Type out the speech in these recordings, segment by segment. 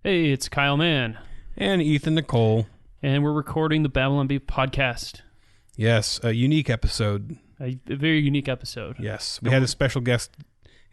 Hey, it's Kyle Mann. And Ethan Nicole. And we're recording the Babylon Bee podcast. Yes, a unique episode. A very unique episode. Yes, we had a special guest,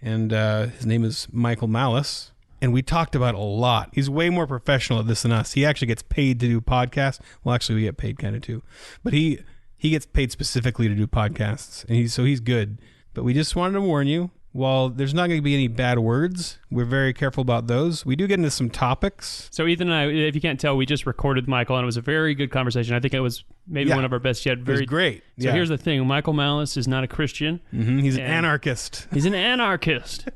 and his name is Michael Malice. And we talked about a lot. He's way more professional at this than us. He actually gets paid to do podcasts. Well, actually, we get paid kind of too. But he gets paid specifically to do podcasts, and he's good. But we just wanted to warn you, while there's not going to be any bad words, we're very careful about those. We do get into some topics. So Ethan and I, if you can't tell, we just recorded Michael, and it was a very good conversation. I think it was maybe one of our best yet. It was great. So here's the thing. Michael Malice is not a Christian. Mm-hmm. He's an anarchist. He's an anarchist.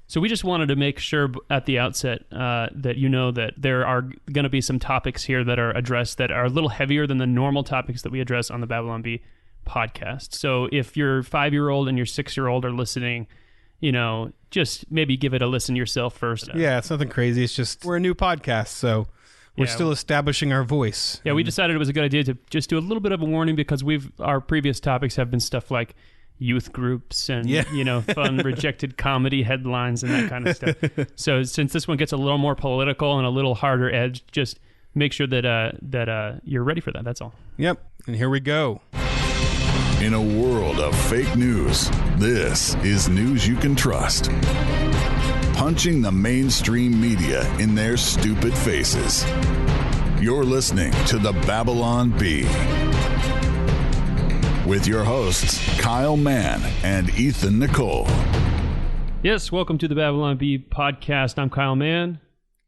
So we just wanted to make sure at the outset that you know that there are going to be some topics here that are addressed that are a little heavier than the normal topics that we address on the Babylon Bee podcast. So if your 5-year-old and your 6-year-old are listening, you know, just maybe give it a listen yourself first. Yeah, it's nothing crazy. It's just we're a new podcast, so we're still establishing our voice. Yeah, we decided it was a good idea to just do a little bit of a warning because our previous topics have been stuff like youth groups and, you know, fun rejected comedy headlines and that kind of stuff. So since this one gets a little more political and a little harder edge, just make sure that you're ready for that. That's all. Yep. And here we go. In a world of fake news, this is news you can trust. Punching the mainstream media in their stupid faces. You're listening to the Babylon Bee. With your hosts, Kyle Mann and Ethan Nicole. Yes, welcome to the Babylon Bee podcast. I'm Kyle Mann.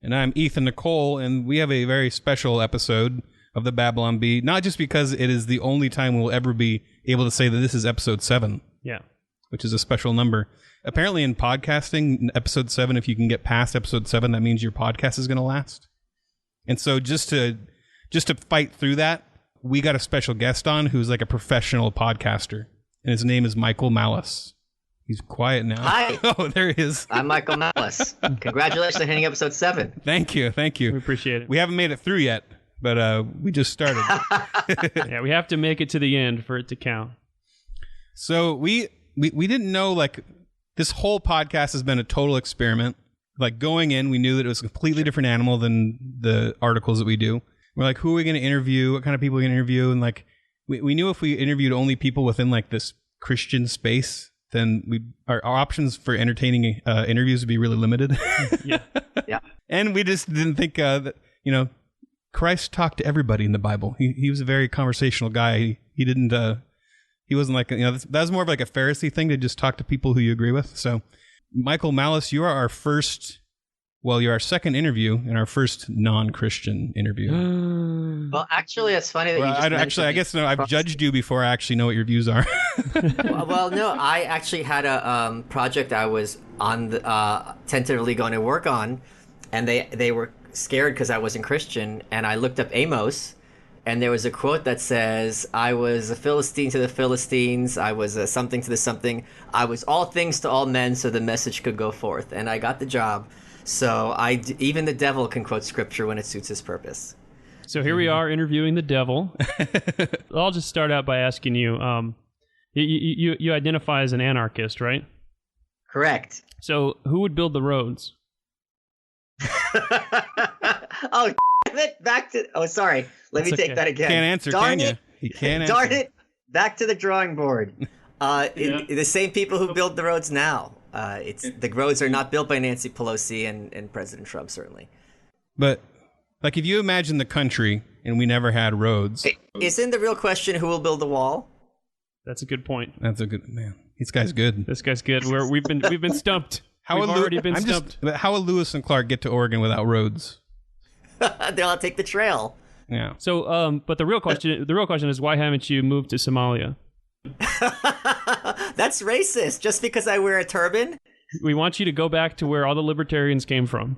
And I'm Ethan Nicole, and we have a very special episode of the Babylon Bee, not just because it is the only time we'll ever be able to say that this is episode 7. Yeah. Which is a special number. Apparently in podcasting, episode 7, if you can get past episode 7, that means your podcast is going to last. And so just to fight through that, we got a special guest on who's like a professional podcaster, and his name is Michael Malice. He's quiet now. Hi. Oh, there he is. I'm Michael Malice. Congratulations on hitting episode 7. Thank you. We appreciate it. We haven't made it through yet, but we just started. Yeah, we have to make it to the end for it to count. So we didn't know, like, this whole podcast has been a total experiment. Like, going in, we knew that it was a completely different animal than the articles that we do. We're like, who are we going to interview? What kind of people are we going to interview? And like, we knew if we interviewed only people within like this Christian space, then our options for entertaining interviews would be really limited. Yeah. And we just didn't think that, you know, Christ talked to everybody in the Bible. He was a very conversational guy. He didn't, he wasn't like, you know, that was more of like a Pharisee thing to just talk to people who you agree with. So Michael Malice, you are our you're our second interview and our first non-Christian interview. Well, actually, it's funny that I guess I've judged you before I actually know what your views are. Well, no, I actually had a project I was on tentatively going to work on, and they were scared because I wasn't Christian, and I looked up Amos, and there was a quote that says, I was a Philistine to the Philistines, I was a something to the something, I was all things to all men so the message could go forth, and I got the job. So even the devil can quote scripture when it suits his purpose. So here we are interviewing the devil. I'll just start out by asking you, you identify as an anarchist, right? Correct. So who would build the roads? Oh, back to... Oh, sorry. Let me take that again. Can't answer, Darn can it. You? You can't answer. Darn it. Back to the drawing board. The same people who build the roads now. The roads are not built by Nancy Pelosi and President Trump, certainly. But, like, if you imagine the country and we never had roads... Isn't the real question who will build the wall? That's a good point. That's a good... Man, this guy's good. This guy's good. We've been stumped. We've already been stumped. How will Lewis and Clark get to Oregon without roads? They'll all take the trail. Yeah. So, but the real question is, why haven't you moved to Somalia? That's racist. Just because I wear a turban? We want you to go back to where all the libertarians came from.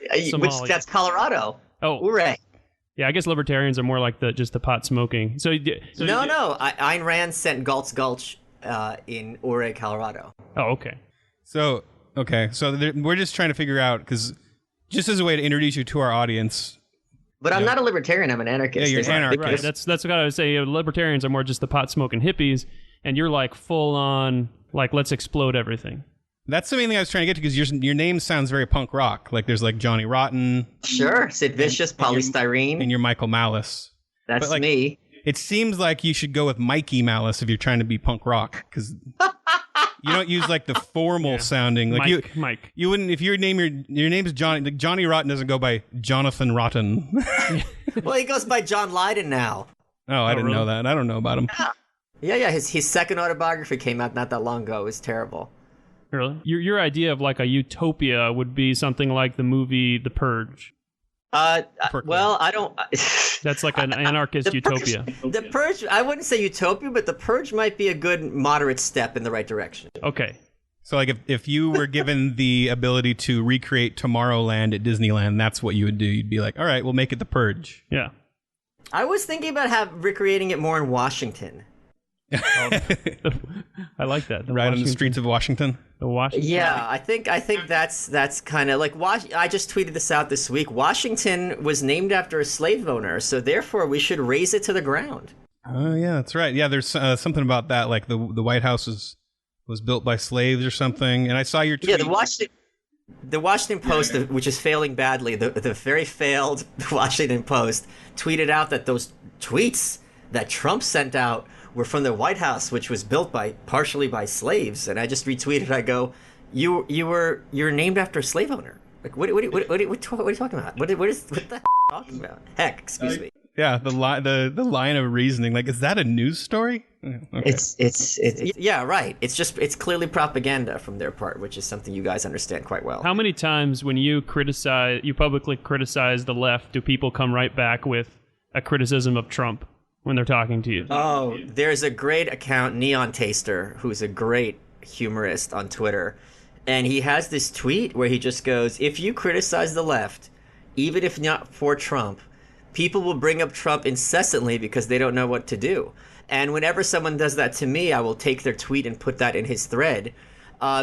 That's Colorado. Oh, hooray! Yeah, I guess libertarians are more like just the pot smoking. No. Ayn Rand sent Galt's Gulch in Ouray, Colorado. Oh, okay. So we're just trying to figure out, because just as a way to introduce you to our audience. But I'm not a libertarian. I'm an anarchist. Yeah, you're an anarchist. Right. That's what I would say. Libertarians are more just the pot smoking hippies, and you're like full on, like, let's explode everything. That's the main thing I was trying to get to, because your name sounds very punk rock. Like there's like Johnny Rotten. Sure, Sid Vicious, Polystyrene. And you're Michael Malice. That's like, me. It seems like you should go with Mikey Malice if you're trying to be punk rock, because you don't use like the formal sounding. Like Mike. You wouldn't if your name is Johnny. Like Johnny Rotten doesn't go by Jonathan Rotten. Well, he goes by John Lydon now. Oh, I didn't know that. I don't know about him. Yeah. His second autobiography came out not that long ago. It was terrible. Really? Your idea of like a utopia would be something like the movie The Purge. Well, I don't. That's like an anarchist utopia. The Purge, I wouldn't say utopia, but The Purge might be a good moderate step in the right direction. Okay. So like if you were given the ability to recreate Tomorrowland at Disneyland, that's what you would do. You'd be like, all right, we'll make it The Purge. Yeah. I was thinking about recreating it more in Washington. I like that. Right on the streets of Washington. The Washington. Yeah, I think that's kind of like I just tweeted this out this week. Washington was named after a slave owner, so therefore we should raise it to the ground. Oh yeah, that's right. Yeah, there's something about that. Like the White House was built by slaves or something. And I saw your tweet. Yeah, the Washington Post, which is failing badly, the very failed Washington Post tweeted out that those tweets that Trump sent out were from the White House, which was built partially by slaves. And I just retweeted. I go, you're named after a slave owner. Like what are you talking about? What the talking about? Heck, excuse me. Yeah, the line of reasoning. Like, is that a news story? Okay. It's yeah, right. It's clearly propaganda from their part, which is something you guys understand quite well. How many times when you publicly criticize the left, do people come right back with a criticism of Trump when they're talking to you? Oh, there's a great account, Neon Taster, who's a great humorist on Twitter. And he has this tweet where he just goes, if you criticize the left, even if not for Trump, people will bring up Trump incessantly because they don't know what to do. And whenever someone does that to me, I will take their tweet and put that in his thread.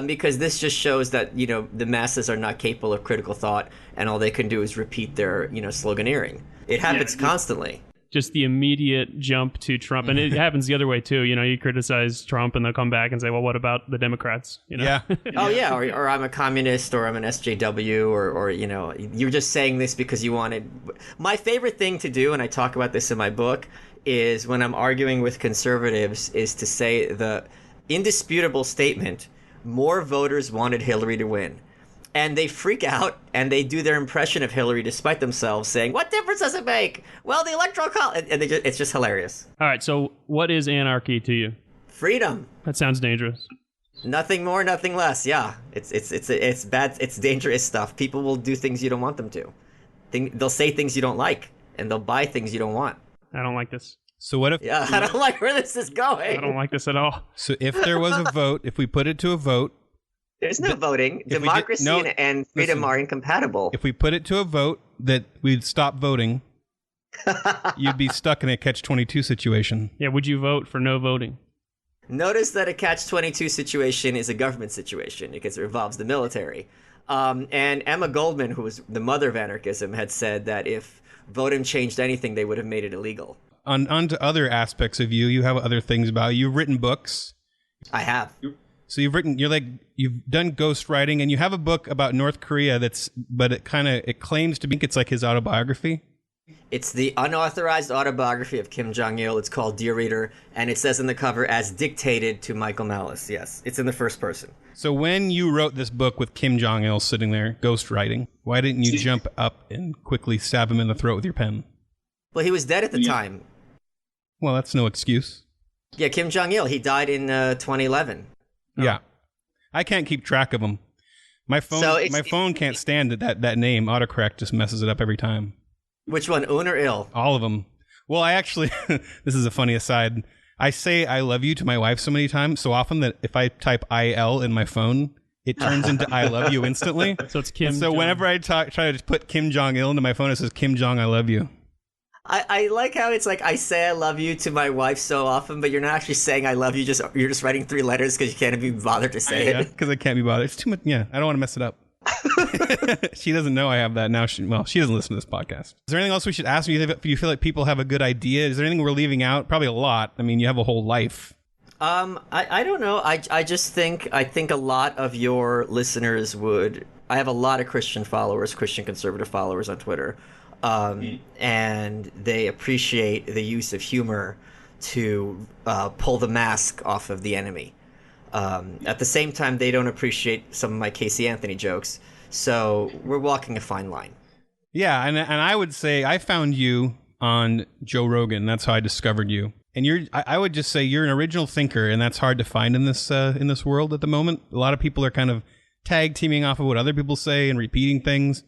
Because this just shows that, the masses are not capable of critical thought and all they can do is repeat their, sloganeering. It happens constantly. Just the immediate jump to Trump. And it happens the other way, too. You criticize Trump and they'll come back and say, well, what about the Democrats? Yeah. Oh, yeah. Or I'm a communist or I'm an SJW or you're just saying this because you wanted. My favorite thing to do, and I talk about this in my book, is when I'm arguing with conservatives is to say the indisputable statement, more voters wanted Hillary to win. And they freak out, and they do their impression of Hillary despite themselves, saying, what difference does it make? Well, the Electoral College... And it's just hilarious. All right, so what is anarchy to you? Freedom. That sounds dangerous. Nothing more, nothing less, yeah. It's bad, it's dangerous stuff. People will do things you don't want them to. They'll say things you don't like, and they'll buy things you don't want. I don't like this. So what if... Yeah, I don't like where this is going. I don't like this at all. So if there was a vote, if we put it to a vote... There's no voting. Democracy and freedom are incompatible. If we put it to a vote that we'd stop voting, you'd be stuck in a catch-22 situation. Yeah, would you vote for no voting? Notice that a catch-22 situation is a government situation because it involves the military. And Emma Goldman, who was the mother of anarchism, had said that if voting changed anything, they would have made it illegal. On to other aspects of you, you have other things about you. You've written books. I have. So you've done ghostwriting, and you have a book about North Korea but it claims to be, it's like his autobiography. It's the unauthorized autobiography of Kim Jong-il. It's called Dear Reader, and it says in the cover, as dictated to Michael Malice. Yes, it's in the first person. So when you wrote this book with Kim Jong-il sitting there ghostwriting, why didn't you jump up and quickly stab him in the throat with your pen? Well, he was dead at the time. Well, that's no excuse. Yeah, Kim Jong-il, he died in 2011. Yeah. I can't keep track of them. My phone can't stand that name. Autocorrect just messes it up every time. Which one, Un or Il? All of them. Well, I actually, this is a funny aside. I say I love you to my wife so many times, so often that if I type IL in my phone, it turns into I love you instantly. So it's Kim. So whenever I try to put Kim Jong-il into my phone, it says Kim Jong, I love you. I like how it's like I say I love you to my wife so often, but you're not actually saying I love you. You're just writing 3 letters because you can't be bothered to say it. Because I can't be bothered. It's too much. Yeah, I don't want to mess it up. She doesn't know I have that now. She doesn't listen to this podcast. Is there anything else we should ask? Do you feel like people have a good idea? Is there anything we're leaving out? Probably a lot. I mean, you have a whole life. I don't know. I just think a lot of your listeners would. I have a lot of Christian followers, Christian conservative followers on Twitter, and they appreciate the use of humor to pull the mask off of the enemy. At the same time, they don't appreciate some of my Casey Anthony jokes. So we're walking a fine line. Yeah, and I would say I found you on Joe Rogan. That's how I discovered you. And I would just say you're an original thinker, and that's hard to find in this world at the moment. A lot of people are kind of tag teaming off of what other people say and repeating things.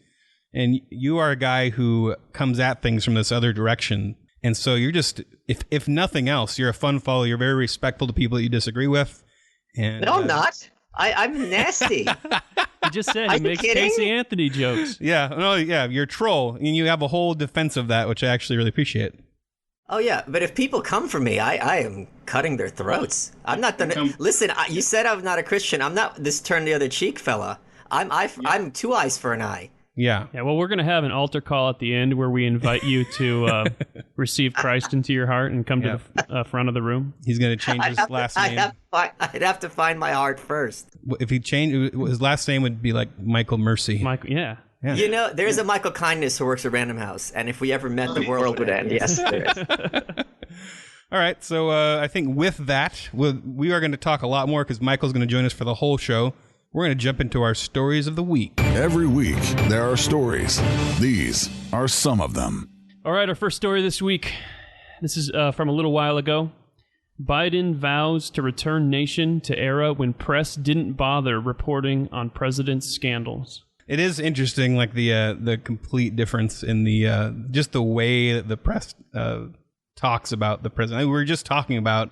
And you are a guy who comes at things from this other direction. And so you're just, if nothing else, you're a fun follow. You're very respectful to people that you disagree with. And, no, I'm not. I'm nasty. He just said he makes Casey Anthony jokes. Yeah, no, yeah, you're a troll, and you have a whole defense of that, which I actually really appreciate. Oh yeah, but if people come for me, I am cutting their throats. I'm not the. Listen, you said I'm not a Christian. I'm not this turn the other cheek fella. I'm two eyes for an eye. Yeah. Yeah. Well, we're gonna have an altar call at the end where we invite you to receive Christ into your heart and come to the front of the room. He's gonna change his last name. I'd have to find my heart first. If he changed, his last name would be like Michael Mercy. Michael, yeah. Yeah. You know, there's a Michael Kindness who works at Random House, and if we ever met, the world would end. Yes, there is. All right, so I think with that, we are going to talk a lot more because Michael's going to join us for the whole show. We're going to jump into our stories of the week. Every week, there are stories. These are some of them. All right, our first story this week. This is from a little while ago. Biden vows to return nation to era when press didn't bother reporting on president's scandals. It is interesting, like the complete difference in the just the way that the press talks about the president. We were just talking about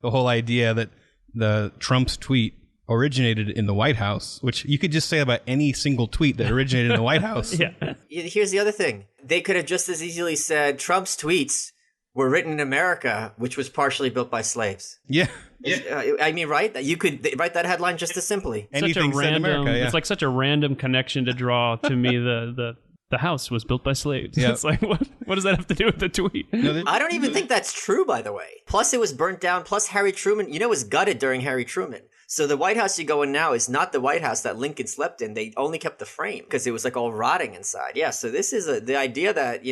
the whole idea that the Trump's tweet originated in the White House, which you could just say about any single tweet that originated in the White House. Yeah. Here's the other thing. They could have just as easily said Trump's tweets were written in America, which was partially built by slaves. Yeah. I mean, right? You could write that headline just as simply. Anything said in America, yeah. It's like such a random connection to draw to me. The house was built by slaves. Yep. It's like, what does that have to do with the tweet? I don't even think that's true, by the way. Plus, it was burnt down. Plus, Harry Truman, was gutted during Harry Truman. So the White House you go in now is not the White House that Lincoln slept in. They only kept the frame because it was like all rotting inside. Yeah, so this is the idea that,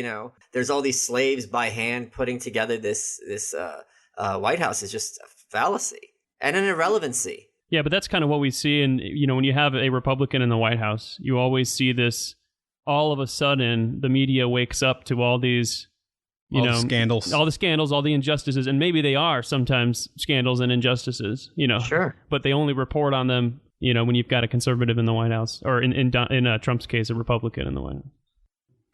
there's all these slaves by hand putting together this White House is just a fallacy and an irrelevancy. Yeah, but that's kind of what we see. And, when you have a Republican in the White House, you always see this. All of a sudden, the media wakes up to all these, the scandals, all the injustices, and maybe they are sometimes scandals and injustices, Sure. But they only report on them, when you've got a conservative in the White House, or in Trump's case, a Republican in the White House.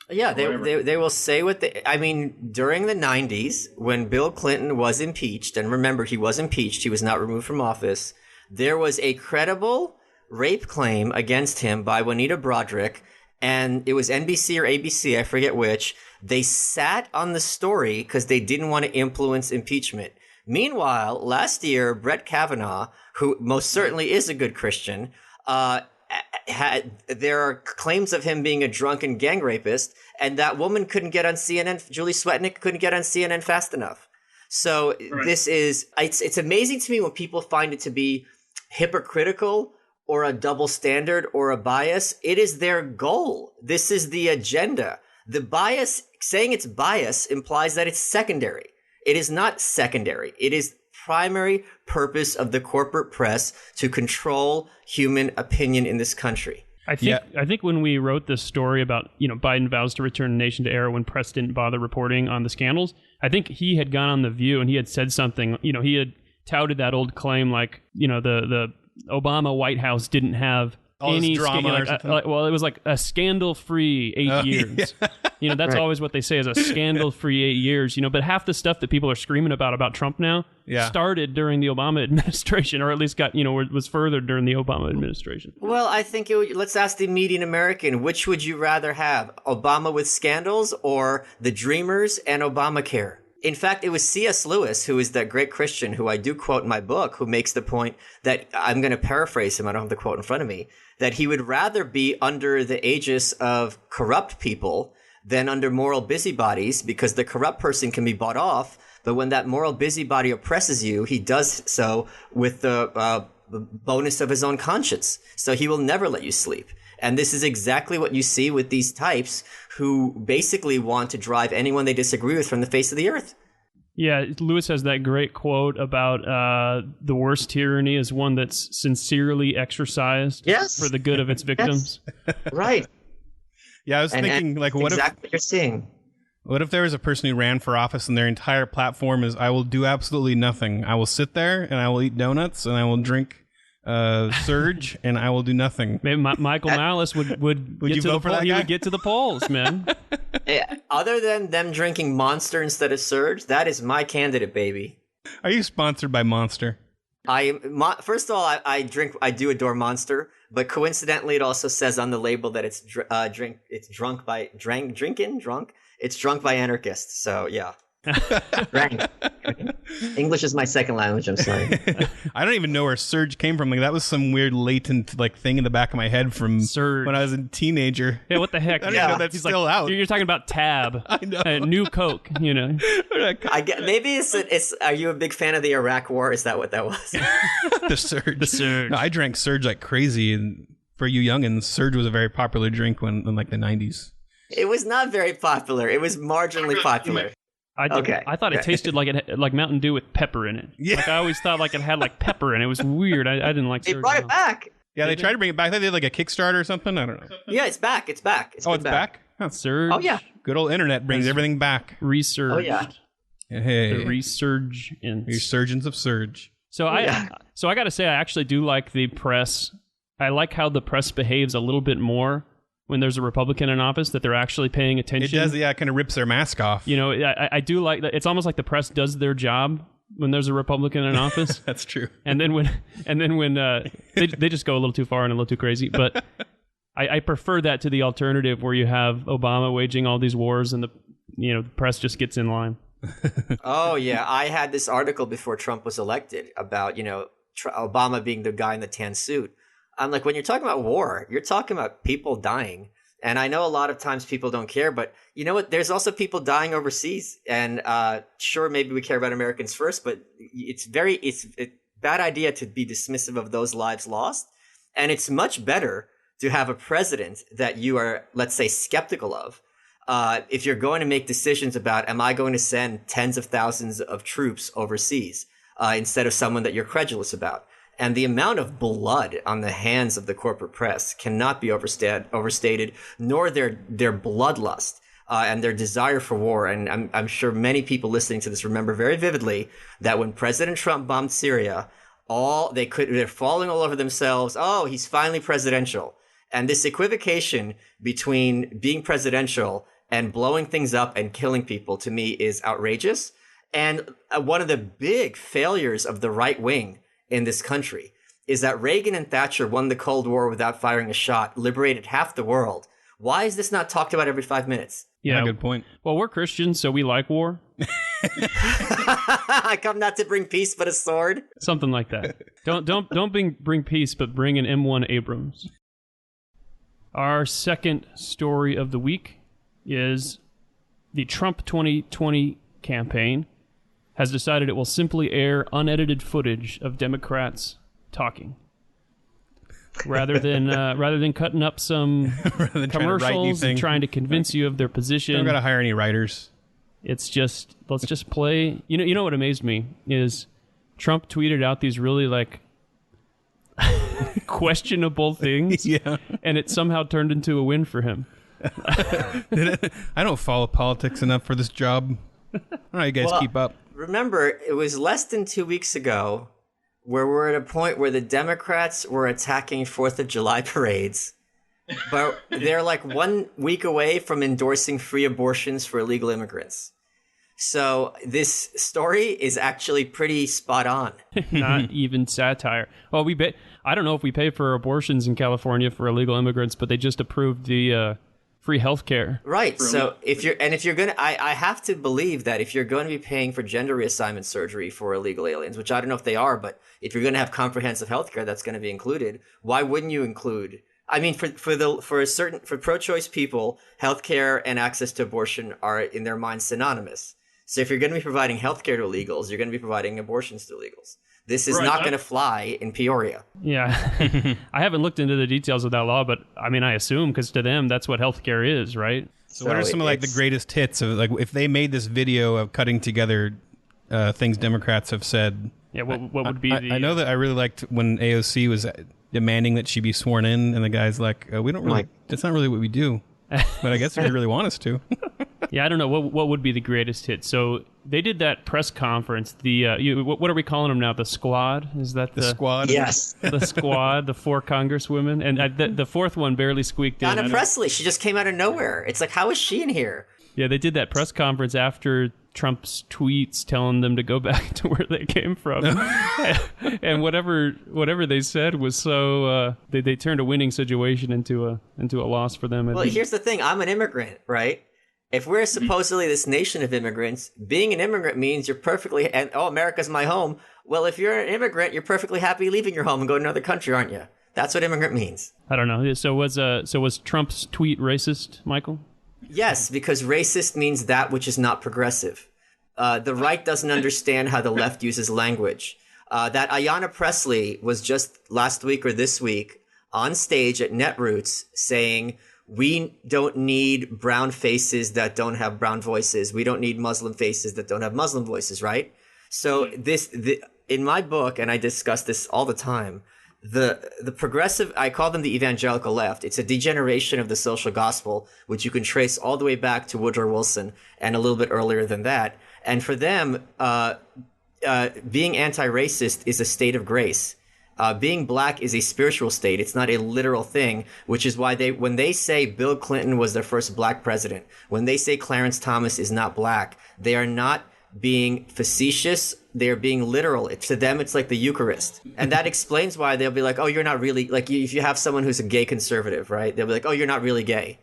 Yeah, they will say what during the 90s, when Bill Clinton was impeached, and remember, he was impeached, he was not removed from office, there was a credible rape claim against him by Juanita Broaddrick. And it was NBC or ABC, I forget which. They sat on the story because they didn't want to influence impeachment. Meanwhile, last year, Brett Kavanaugh, who most certainly is a good Christian, there are claims of him being a drunken gang rapist, and that woman couldn't get on CNN. Julie Swetnick couldn't get on CNN fast enough. So right. This is it's amazing to me when people find it to be hypocritical or a double standard or a bias. It is their goal. This is the agenda. The bias, saying it's bias implies that it's secondary. It is not secondary. It is primary purpose of the corporate press to control human opinion in this country. I think when we wrote this story about, Biden vows to return the nation to era when press didn't bother reporting on the scandals, I think he had gone on The View and he had said something, he had touted that old claim like, the Obama White House didn't have any drama. It was like a scandal-free 8 years. Yeah. That's right. Always what they say is a scandal-free 8 years. But half the stuff that people are screaming about Trump now started during the Obama administration, or at least was furthered during the Obama administration. Well, I think let's ask the median American, which would you rather have, Obama with scandals or the Dreamers and Obamacare? In fact, it was C.S. Lewis, who is that great Christian who I do quote in my book, who makes the point that I'm going to paraphrase him. I don't have the quote in front of me, that he would rather be under the aegis of corrupt people then under moral busybodies, because the corrupt person can be bought off, but when that moral busybody oppresses you, he does so with the bonus of his own conscience. So he will never let you sleep. And this is exactly what you see with these types who basically want to drive anyone they disagree with from the face of the earth. Yeah, Lewis has that great quote about the worst tyranny is one that's sincerely exercised for the good of its victims. Yes. Right. Yeah, I was thinking, like, what exactly what you're seeing. What if there was a person who ran for office and their entire platform is, I will do absolutely nothing. I will sit there and I will eat donuts and I will drink Surge and I will do nothing. Maybe Michael Malice would get you to vote the for that He guy? would get to the polls, man. Yeah, other than them drinking Monster instead of Surge, that is my candidate, baby. Are you sponsored by Monster? First of all, I do adore Monster, but coincidentally, it also says on the label that it's drunk by anarchists. So yeah, drank. English is my second language. I'm sorry. I don't even know where Surge came from. Like, that was some weird latent like thing in the back of my head from Surge. when I was a teenager. Yeah, what the heck? I don't even know that's He's still out. You're talking about Tab. I know. New Coke, you know. I get, maybe it's. Are you a big fan of the Iraq War? Is that what that was? The Surge. The Surge. No, I drank Surge like crazy, and for you youngins, Surge was a very popular drink in like the 90s. It was not very popular. It was marginally popular. I thought it tasted like Mountain Dew with pepper in it. Yeah. Like I always thought like it had like pepper in it. It was weird. I didn't like They Surge brought at it all. back. Yeah, they tried to bring it back. They did like a Kickstarter or something. I don't know. Yeah, it's back. It's back. Oh, it's back? Huh. Surge. Oh yeah. Good old internet brings everything back. Resurged. Oh yeah. Hey, The resurgence. resurgence of Surge. So I got to say I actually do like the press. I like how the press behaves a little bit more when there's a Republican in office, that they're actually paying attention. It does, yeah, it kind of rips their mask off. You know, I do like that. It's almost like the press does their job when there's a Republican in office. That's true. And then when they just go a little too far and a little too crazy. But I prefer that to the alternative where you have Obama waging all these wars and the press just gets in line. Oh yeah, I had this article before Trump was elected about Obama being the guy in the tan suit. I'm like, when you're talking about war, you're talking about people dying. And I know a lot of times people don't care, but you know what? There's also people dying overseas. And sure, maybe we care about Americans first, but it's a bad idea to be dismissive of those lives lost. And it's much better to have a president that you are, let's say, skeptical of. If you're going to make decisions about, am I going to send tens of thousands of troops overseas instead of someone that you're credulous about? And the amount of blood on the hands of the corporate press cannot be overstated, nor their bloodlust and their desire for war. And I'm sure many people listening to this remember very vividly that when President Trump bombed Syria, they're falling all over themselves. Oh, he's finally presidential. And this equivocation between being presidential and blowing things up and killing people, to me, is outrageous. And one of the big failures of the right wing in this country is that Reagan and Thatcher won the Cold War without firing a shot, liberated half the world. Why is this not talked about every 5 minutes? Yeah, good point. Well, we're Christians, so we like war. I come not to bring peace, but a sword. Something like that. Don't bring peace, but bring an M1 Abrams. Our second story of the week is the Trump 2020 campaign has decided it will simply air unedited footage of Democrats talking, rather than cutting up some commercials and trying to convince you of their position. Don't got to hire any writers. It's just, let's just play. You know what amazed me is Trump tweeted out these really like questionable things, Yeah. and it somehow turned into a win for him. I don't follow politics enough for this job. I don't know how you guys keep up. Remember, it was less than 2 weeks ago where we're at a point where the Democrats were attacking 4th of July parades, but they're like 1 week away from endorsing free abortions for illegal immigrants. So this story is actually pretty spot on. Not even satire. Well, I don't know if we pay for abortions in California for illegal immigrants, but they just approved the free health care. Right. So if you're going to, I have to believe that if you're going to be paying for gender reassignment surgery for illegal aliens, which I don't know if they are, but if you're going to have comprehensive health care, that's going to be included. Why wouldn't you include I mean, for pro-choice people, healthcare and access to abortion are in their minds synonymous. So if you're going to be providing healthcare to illegals, you're going to be providing abortions to illegals. This is not going to fly in Peoria. Yeah. I haven't looked into the details of that law, but I mean, I assume because to them, that's what healthcare is, right? So what are some of like the greatest hits of like if they made this video of cutting together things Democrats have said? Yeah, what would be I know that I really liked when AOC was demanding that she be sworn in, and the guy's like, we don't really, that's not really what we do. But I guess if you really want us to. Yeah, I don't know. What would be the greatest hit? So they did that press conference. What are we calling them now? The squad? Is that the squad? Yes. The squad, the 4 congresswomen. And the fourth one barely squeaked in. Donna Presley, she just came out of nowhere. It's like, how is she in here? Yeah, they did that press conference after Trump's tweets telling them to go back to where they came from. And whatever they said was so they turned a winning situation into a loss for them. Well, here's the thing. I'm an immigrant, right? If we're supposedly this nation of immigrants, being an immigrant means you're perfectly America's my home. Well, if you're an immigrant, you're perfectly happy leaving your home and going to another country, aren't you? That's what immigrant means. I don't know. So was Trump's tweet racist, Michael? Yes, because racist means that which is not progressive. The right doesn't understand how the left uses language. That Ayanna Pressley was just last week or this week on stage at Netroots saying, we don't need brown faces that don't have brown voices. We don't need Muslim faces that don't have Muslim voices, right? So in my book, and I discuss this all the time, the progressive, I call them the evangelical left. It's a degeneration of the social gospel, which you can trace all the way back to Woodrow Wilson and a little bit earlier than that. And for them, being anti-racist is a state of grace. Being black is a spiritual state. It's not a literal thing, which is why when they say Bill Clinton was their first black president, when they say Clarence Thomas is not black, they are not being facetious. They're being literal. To them, it's like the Eucharist. And that explains why they'll be like, oh, you're not really, like if you have someone who's a gay conservative, right? They'll be like, oh, you're not really gay.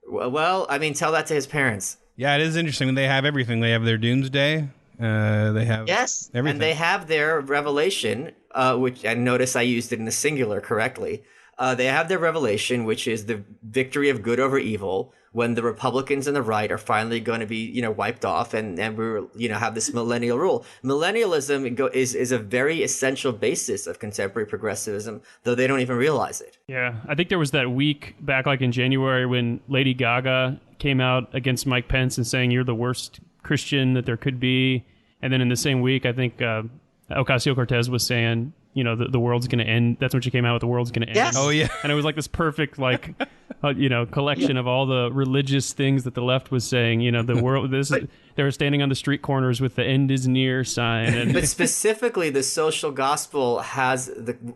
Well, I mean, tell that to his parents. Yeah, it is interesting when they have everything. They have their doomsday. They have everything. And they have their revelation, which, and notice I used it in the singular correctly. They have their revelation, which is the victory of good over evil, when the Republicans and the right are finally going to be, wiped off, and we're, have this millennial rule. Millennialism is a very essential basis of contemporary progressivism, though they don't even realize it. Yeah, I think there was that week back, like in January, when Lady Gaga came out against Mike Pence and saying you're the worst Christian that there could be, and then in the same week, I think Ocasio-Cortez was saying, the world's going to end. That's when she came out with the world's going to end. Yes. Oh, yeah. And it was like this perfect, collection of all the religious things that the left was saying. The world, they were standing on the street corners with the end is near sign. But specifically, the social gospel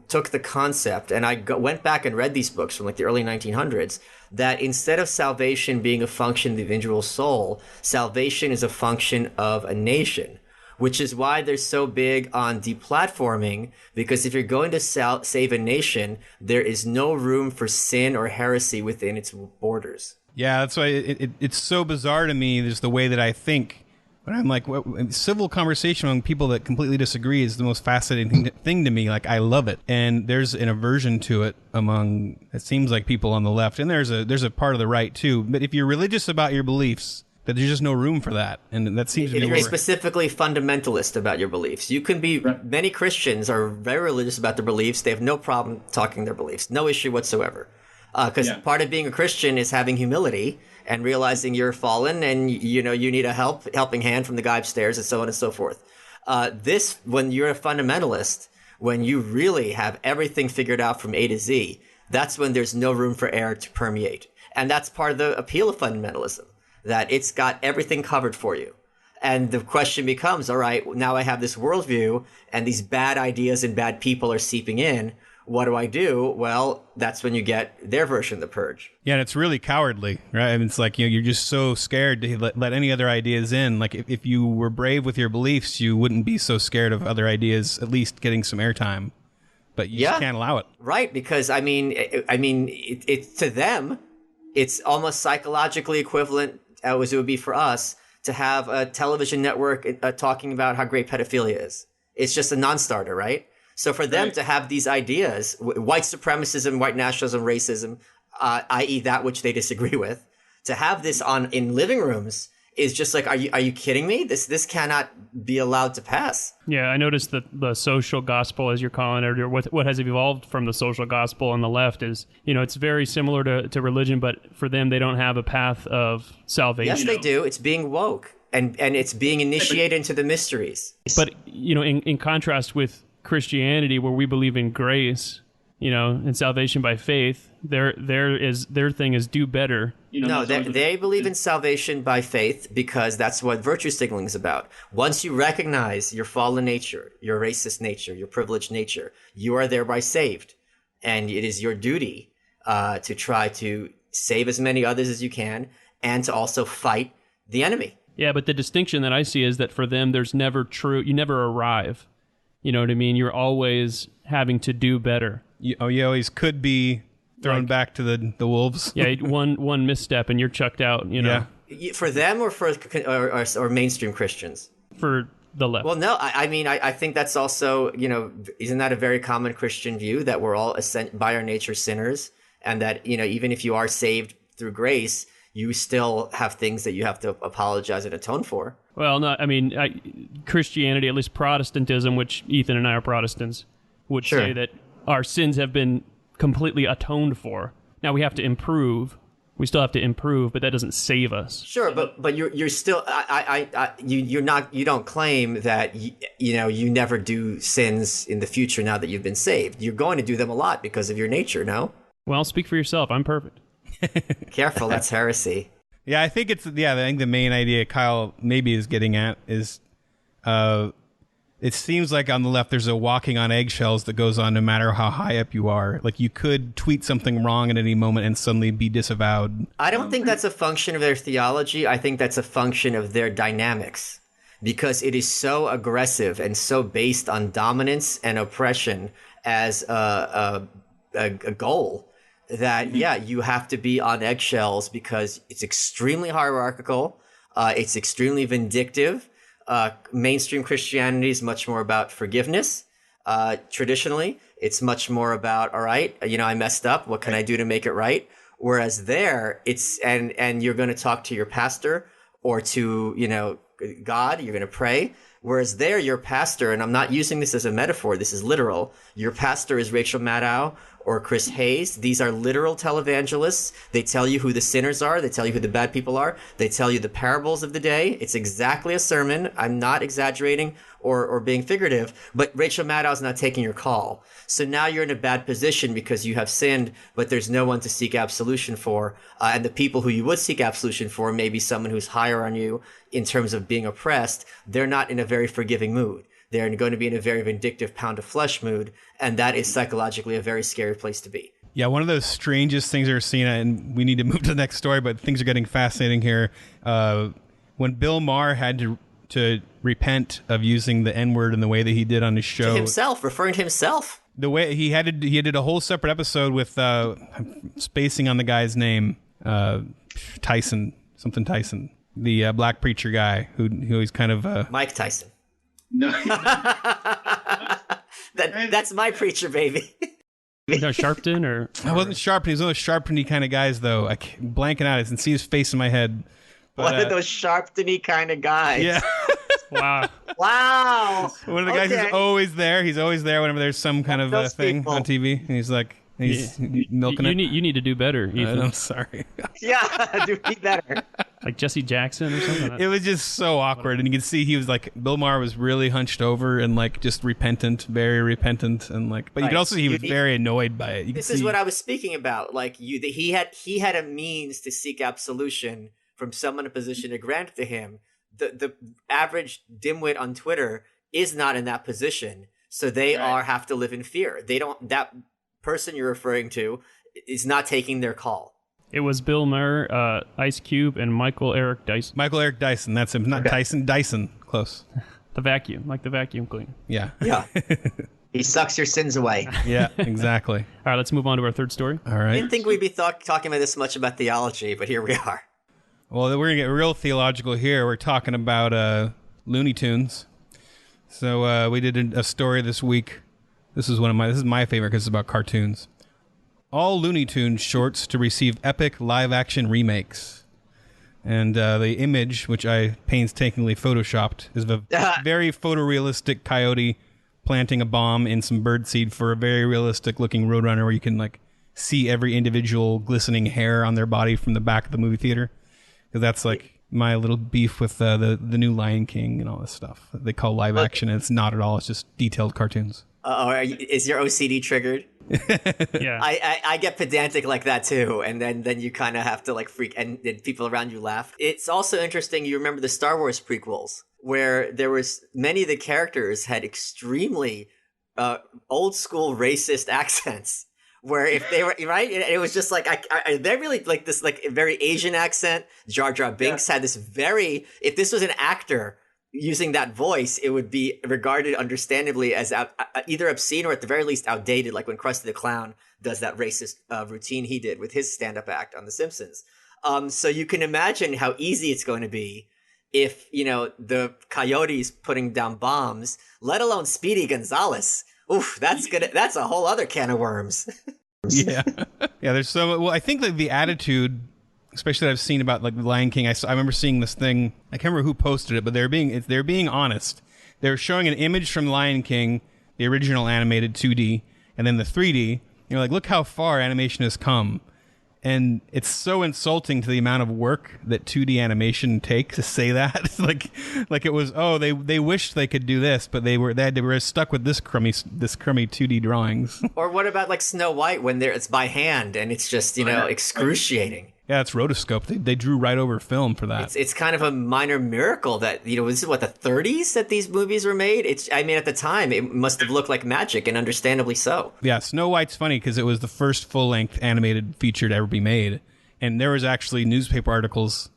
took the concept, and I went back and read these books from the early 1900s, that instead of salvation being a function of the individual soul, salvation is a function of a nation. Which is why they're so big on deplatforming, because if you're going to save a nation, there is no room for sin or heresy within its borders. Yeah, that's why it's so bizarre to me, just the way that I think. But I'm like, civil conversation among people that completely disagree is the most fascinating thing to me. Like, I love it. And there's an aversion to it among, it seems like, people on the left. And there's a part of the right, too. But if you're religious about your beliefs, that there's just no room for that, and that seems to be. If you're specifically fundamentalist about your beliefs, you can be. Right. Many Christians are very religious about their beliefs. They have no problem talking their beliefs, no issue whatsoever. Because part of being a Christian is having humility and realizing you're fallen, and you need a helping hand from the guy upstairs, and so on and so forth. When you're a fundamentalist, when you really have everything figured out from A to Z, that's when there's no room for error to permeate, and that's part of the appeal of fundamentalism. That it's got everything covered for you. And the question becomes, all right, now I have this worldview and these bad ideas and bad people are seeping in. What do I do? Well, that's when you get their version of the purge. Yeah, and it's really cowardly, right? I mean, it's like, you're just so scared to let any other ideas in. Like, if you were brave with your beliefs, you wouldn't be so scared of other ideas, at least getting some airtime. But you just can't allow it. Right, because, it's to them, it's almost psychologically equivalent as it would be for us to have a television network talking about how great pedophilia is. It's just a non-starter, right? So for them to have these ideas, white supremacism, white nationalism, racism, i.e. that which they disagree with, to have this in living rooms is just like, are you kidding me? This cannot be allowed to pass. Yeah, I noticed that the social gospel, as you're calling it, or what has evolved from the social gospel on the left is, it's very similar to religion, but for them, they don't have a path of salvation. Yes, they do. It's being woke, and it's being initiated into the mysteries. But, in contrast with Christianity, where we believe in grace, and salvation by faith, their thing is do better. No, they believe in salvation by faith because that's what virtue signaling is about. Once you recognize your fallen nature, your racist nature, your privileged nature, you are thereby saved. And it is your duty to try to save as many others as you can and to also fight the enemy. Yeah, but the distinction that I see is that for them, there's never you never arrive. You know what I mean? You're always having to do better. You always could be thrown back to the wolves. Yeah, one misstep and you're chucked out. Yeah. For them or mainstream Christians? For the left. Well, no, I think that's also, isn't that a very common Christian view that we're all by our nature sinners, and that, even if you are saved through grace, you still have things that you have to apologize and atone for. Well, no, Christianity, at least Protestantism, which Ethan and I are Protestants, would say that our sins have been completely atoned for. Now we have to improve. We still have to improve, but that doesn't save us. Sure, but you're still you don't claim that you never do sins in the future now that you've been saved. You're going to do them a lot because of your nature, no? Well, speak for yourself. I'm perfect. Careful, that's heresy. Yeah, I think I think the main idea Kyle maybe is getting at is it seems like on the left there's a walking on eggshells that goes on no matter how high up you are. Like you could tweet something wrong at any moment and suddenly be disavowed. I don't think that's a function of their theology. I think that's a function of their dynamics, because it is so aggressive and so based on dominance and oppression as a goal that, you have to be on eggshells because it's extremely hierarchical. It's extremely vindictive. Mainstream Christianity is much more about forgiveness. Traditionally, it's much more about, all right, I messed up. What can I do to make it right? Whereas there, it's, and you're going to talk to your pastor or to, God, you're going to pray. Whereas there, your pastor, and I'm not using this as a metaphor, this is literal. Your pastor is Rachel Maddow or Chris Hayes. These are literal televangelists. They tell you who the sinners are. They tell you who the bad people are. They tell you the parables of the day. It's exactly a sermon. I'm not exaggerating or being figurative, but Rachel Maddow's not taking your call. So now you're in a bad position because you have sinned, but there's no one to seek absolution for. And the people who you would seek absolution for, maybe someone who's higher on you in terms of being oppressed, they're not in a very forgiving mood. They're going to be in a very vindictive pound of flesh mood, and that is psychologically a very scary place to be. Yeah, one of those strangest things I've seen, and we need to move to the next story, but things are getting fascinating here. When Bill Maher had to repent of using the N-word in the way that he did on his show. To himself, referring to himself. The way he did a whole separate episode with, I'm spacing on the guy's name, Tyson, the black preacher guy who he's kind of... Mike Tyson. No. That's my preacher, baby. No, Sharpton or... I wasn't Sharpton. He was one of those Sharpton-y kind of guys, though. I can't, blanking out. I can see his face in my head. But, one of those Sharpton-y kind of guys. Yeah. Wow. Wow. One of the guys who's always there. He's always there whenever there's some kind of thing on TV. And he's like, he's milking it. You need to do better, Ethan. I'm sorry. Yeah, do be better. Like Jesse Jackson or something. It was just so awkward. And you can see he was like, Bill Maher was really hunched over and like just repentant, very repentant. And like, but you could also see he was very annoyed by it. This is what I was speaking about. Like he had a means to seek absolution from someone in a position to grant it to him. The average dimwit on Twitter is not in that position. So they have to live in fear. That person you're referring to is not taking their call. It was Bill Maher, Ice Cube, and Michael Eric Dyson. Michael Eric Dyson, that's him. Not Tyson, Dyson. Close. The vacuum, like the vacuum cleaner. Yeah. Yeah. He sucks your sins away. Yeah, exactly. All right, let's move on to our third story. All right. I didn't think we'd be talking about this much about theology, but here we are. Well, we're going to get real theological here. We're talking about Looney Tunes. So we did a story this week This is my favorite because it's about cartoons. All Looney Tunes shorts to receive epic live-action remakes. And the image, which I painstakingly photoshopped, is a very photorealistic coyote planting a bomb in some birdseed for a very realistic-looking Roadrunner where you can like see every individual glistening hair on their body from the back of the movie theater. Because that's like my little beef with the new Lion King and all this stuff. They call live action, and it's not at all. It's just detailed cartoons. Is your OCD triggered? Yeah, I get pedantic like that too, and then you kind of have to like freak, and people around you laugh. It's also interesting. You remember the Star Wars prequels, where there was many of the characters had extremely old school racist accents. Where if they were right, it was just like they're really like this like very Asian accent. Jar Jar Binks had this very. If this was an actor using that voice, it would be regarded understandably as either obscene or at the very least outdated, like when Krusty the Clown does that racist routine he did with his stand-up act on The Simpsons. So you can imagine how easy it's going to be if, the coyote's putting down bombs, let alone Speedy Gonzales. Oof, that's a whole other can of worms. Yeah. Yeah, there's so... Well, I think that the attitude... especially that I've seen about like the Lion King. I remember seeing this thing. I can't remember who posted it, but they're being honest. They're showing an image from Lion King, the original animated 2D, and then the 3D. You're like, look how far animation has come. And it's so insulting to the amount of work that 2D animation takes to say that. It's like it was, they wished they could do this, but they were stuck with this crummy 2D drawings. Or what about like Snow White when it's by hand and it's just, excruciating. Yeah, it's rotoscope. They drew right over film for that. It's kind of a minor miracle that, this is what, the 30s that these movies were made? At the time, it must have looked like magic, and understandably so. Yeah, Snow White's funny because it was the first full-length animated feature to ever be made. And there was actually newspaper articles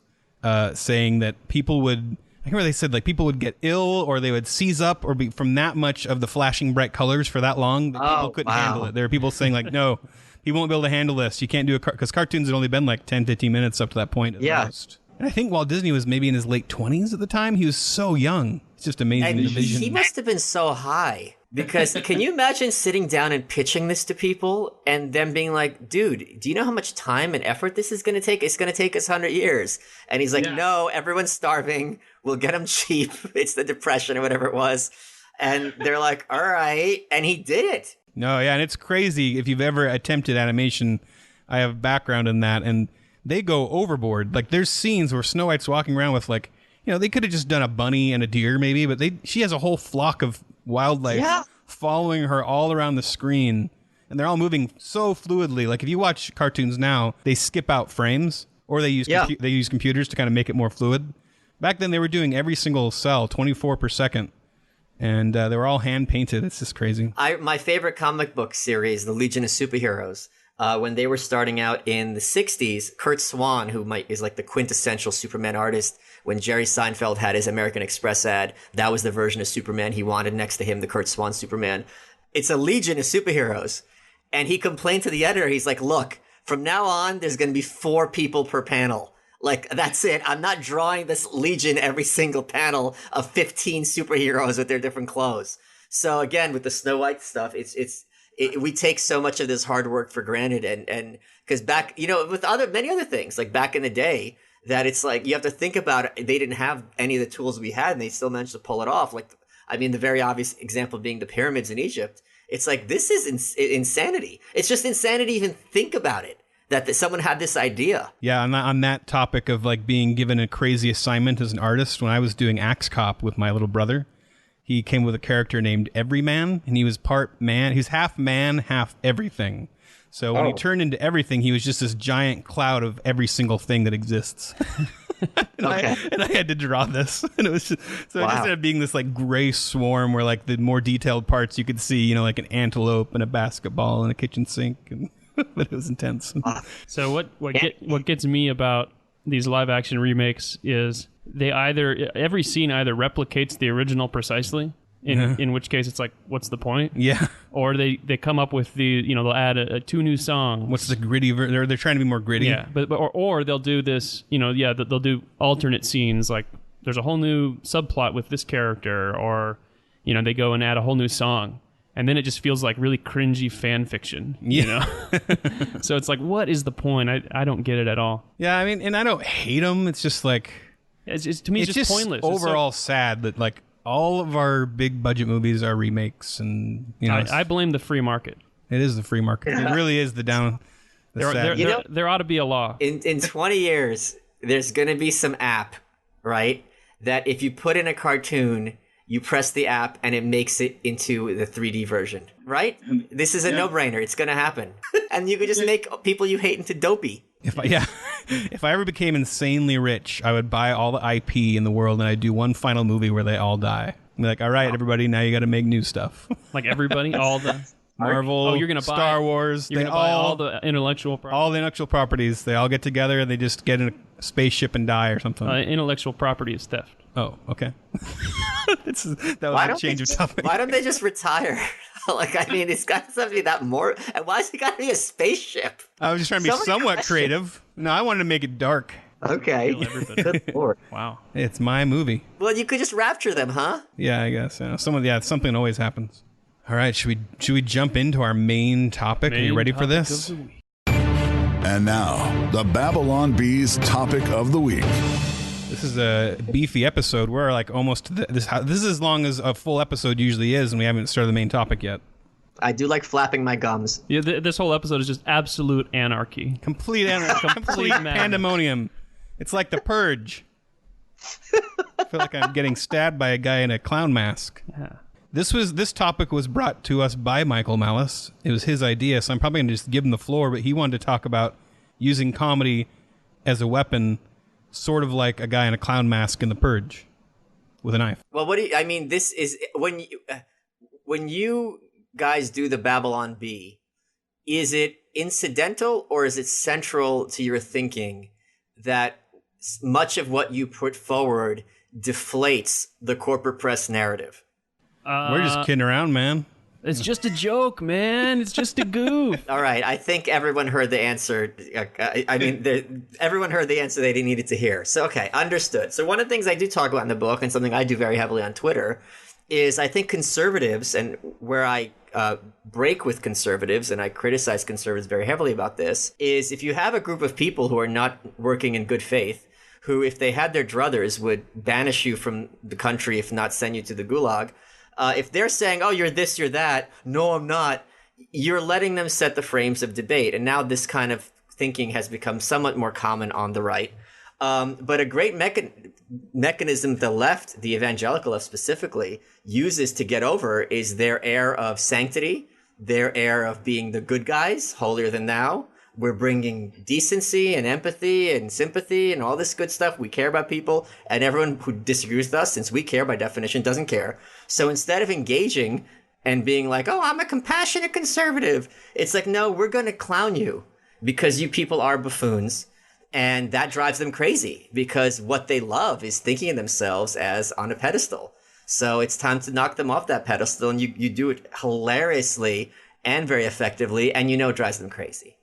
saying that people would... I can't remember, they said like people would get ill or they would seize up or be from that much of the flashing bright colors for that long that people couldn't handle it. There were people saying like, no... He won't be able to handle this. You can't do it because cartoons had only been like 10, 15 minutes up to that point at most. And I think Walt Disney was maybe in his late 20s at the time. He was so young. It's just amazing to vision. He must have been so high. Because can you imagine sitting down and pitching this to people and them being like, dude, do you know how much time and effort this is going to take? It's going to take us 100 years. And he's like, no, everyone's starving. We'll get them cheap. It's the Depression or whatever it was. And they're like, all right. And he did it. No, yeah, and it's crazy. If you've ever attempted animation, I have background in that, and they go overboard. Like, there's scenes where Snow White's walking around with, like, they could have just done a bunny and a deer, maybe, but she has a whole flock of wildlife following her all around the screen, and they're all moving so fluidly. Like, if you watch cartoons now, they skip out frames, or they use computers to kind of make it more fluid. Back then, they were doing every single cell, 24 per second. And they were all hand-painted. It's just crazy. My favorite comic book series, The Legion of Superheroes, when they were starting out in the 60s, Kurt Swan, who is like the quintessential Superman artist, when Jerry Seinfeld had his American Express ad, that was the version of Superman he wanted next to him, the Kurt Swan Superman. It's a legion of superheroes. And he complained to the editor, he's like, look, from now on, there's going to be 4 people per panel. Like, that's it. I'm not drawing this legion every single panel of 15 superheroes with their different clothes. So again, with the Snow White stuff, we take so much of this hard work for granted. And because back, with many other things, like back in the day, that it's like, you have to think about it. They didn't have any of the tools we had, and they still managed to pull it off. Like, the very obvious example being the pyramids in Egypt. It's like, this is insanity. It's just insanity to even think about it. That someone had this idea. Yeah, on that topic of like being given a crazy assignment as an artist, when I was doing Axe Cop with my little brother, he came with a character named Everyman, and he was part man. He was half man, half everything. So when he turned into everything, he was just this giant cloud of every single thing that exists. and I had to draw this, and it was just, so it just ended up being this like gray swarm where like the more detailed parts you could see, like an antelope and a basketball and a kitchen sink and. But it was intense. So what gets me about these live action remakes is every scene either replicates the original precisely, in which case it's like, what's the point? Yeah. Or they come up with they'll add 2 new songs. What's the gritty? They're trying to be more gritty. Yeah, or they'll do this. They'll do alternate scenes. Like there's a whole new subplot with this character, or they go and add a whole new song. and then it just feels like really cringy fan fiction, you know? So it's like, what is the point? I don't get it at all. Yeah, I mean, and I don't hate them. It's just like... To me, it's just pointless. Overall sad that like all of our big budget movies are remakes, and you know, I blame the free market. It is the free market. It really is the down. There ought to be a law. In 20 years, there's going to be some app, right? That if you put in a cartoon, you press the app and it makes it into the 3D version, right? This is a no-brainer. It's going to happen. And you could just make people you hate into dopey. If I ever became insanely rich, I would buy all the IP in the world and I'd do one final movie where they all die. Be like, all right, everybody, now you got to make new stuff. Like everybody, all the Marvel, you're gonna buy Star Wars, You're gonna buy all the intellectual property. All the intellectual properties. They all get together and they just get in a spaceship and die or something. Intellectual property is theft. Oh, okay. That was a change of topic. Why don't they just retire? Like, I mean, it's got to be that more. And why is it got to be a spaceship? I was just trying to be somewhat creative. No, I wanted to make it dark. Okay. Good Lord. Wow. It's my movie. Well, you could just rapture them, huh? Yeah, I guess. Something always happens. All right, should we jump into our main topic? Are you ready for this? And now, the Babylon Bees topic of the week. This is a beefy episode. We're like almost this is as long as a full episode usually is, and we haven't started the main topic yet. I do like flapping my gums. Yeah, this whole episode is just absolute anarchy. Complete pandemonium. It's like the Purge. I feel like I'm getting stabbed by a guy in a clown mask. Yeah. This topic was brought to us by Michael Malice. It was his idea, so I'm probably going to just give him the floor, but he wanted to talk about using comedy as a weapon, sort of like a guy in a clown mask in The Purge with a knife. Well, this is when you guys do the Babylon Bee, is it incidental or is it central to your thinking that much of what you put forward deflates the corporate press narrative? We're just kidding around, man. It's just a joke, man. It's just a goof. All right. I think everyone heard the answer. Everyone heard the answer they needed to hear. So, okay, understood. So one of the things I do talk about in the book, and something I do very heavily on Twitter, is I think conservatives, and where I break with conservatives, and I criticize conservatives very heavily about this, is if you have a group of people who are not working in good faith, who, if they had their druthers, would banish you from the country, if not send you to the gulag. If they're saying, oh, you're this, you're that, no, I'm not, you're letting them set the frames of debate. And now this kind of thinking has become somewhat more common on the right. But a great mechanism the left, the evangelical left specifically, uses to get over is their air of sanctity, their air of being the good guys, holier than thou. We're bringing decency and empathy and sympathy and all this good stuff. We care about people, and everyone who disagrees with us, since we care by definition, doesn't care. So instead of engaging and being like, oh, I'm a compassionate conservative, it's like, no, we're going to clown you because you people are buffoons. And that drives them crazy because what they love is thinking of themselves as on a pedestal. So it's time to knock them off that pedestal, and you do it hilariously and very effectively, and it drives them crazy.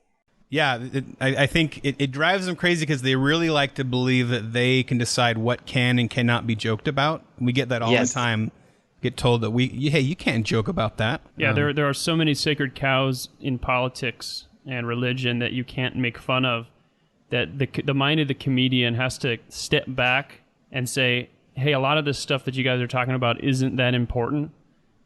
Yeah, I think it drives them crazy because they really like to believe that they can decide what can and cannot be joked about. We get that all the time. Get told that hey, you can't joke about that. Yeah, there are so many sacred cows in politics and religion that you can't make fun of, that the mind of the comedian has to step back and say, hey, a lot of this stuff that you guys are talking about isn't that important.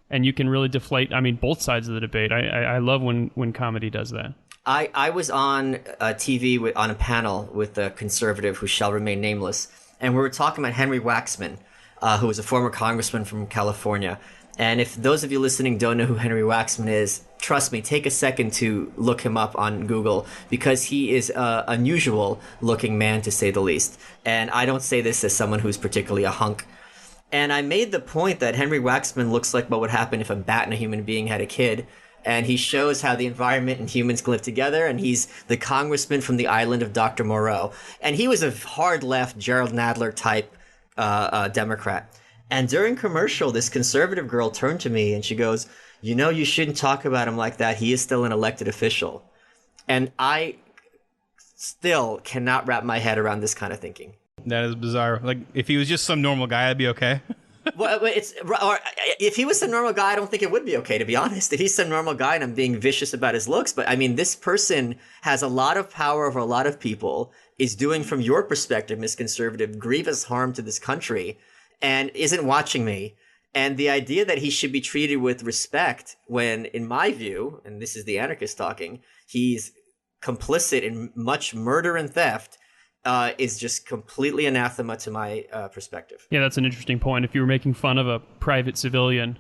And you can really deflate, both sides of the debate. I love when comedy does that. I was on TV on a panel with a conservative who shall remain nameless, and we were talking about Henry Waxman, who was a former congressman from California. And if those of you listening don't know who Henry Waxman is, trust me, take a second to look him up on Google, because he is an unusual looking man, to say the least. And I don't say this as someone who's particularly a hunk. And I made the point that Henry Waxman looks like what would happen if a bat and a human being had a kid. And he shows how the environment and humans can live together. And he's the congressman from the island of Dr. Moreau. And he was a hard left Gerald Nadler type Democrat. And during commercial, this conservative girl turned to me and she goes, you shouldn't talk about him like that. He is still an elected official. And I still cannot wrap my head around this kind of thinking. That is bizarre. Like, if he was just some normal guy, I'd be okay. Well, or if he was some normal guy, I don't think it would be okay, to be honest. If he's some normal guy and I'm being vicious about his looks, but I mean, this person has a lot of power over a lot of people, is doing, from your perspective, Miss Conservative, grievous harm to this country, and isn't watching me. And the idea that he should be treated with respect when, in my view, and this is the anarchist talking, he's complicit in much murder and theft, is just completely anathema to my perspective. Yeah, that's an interesting point. If you were making fun of a private civilian,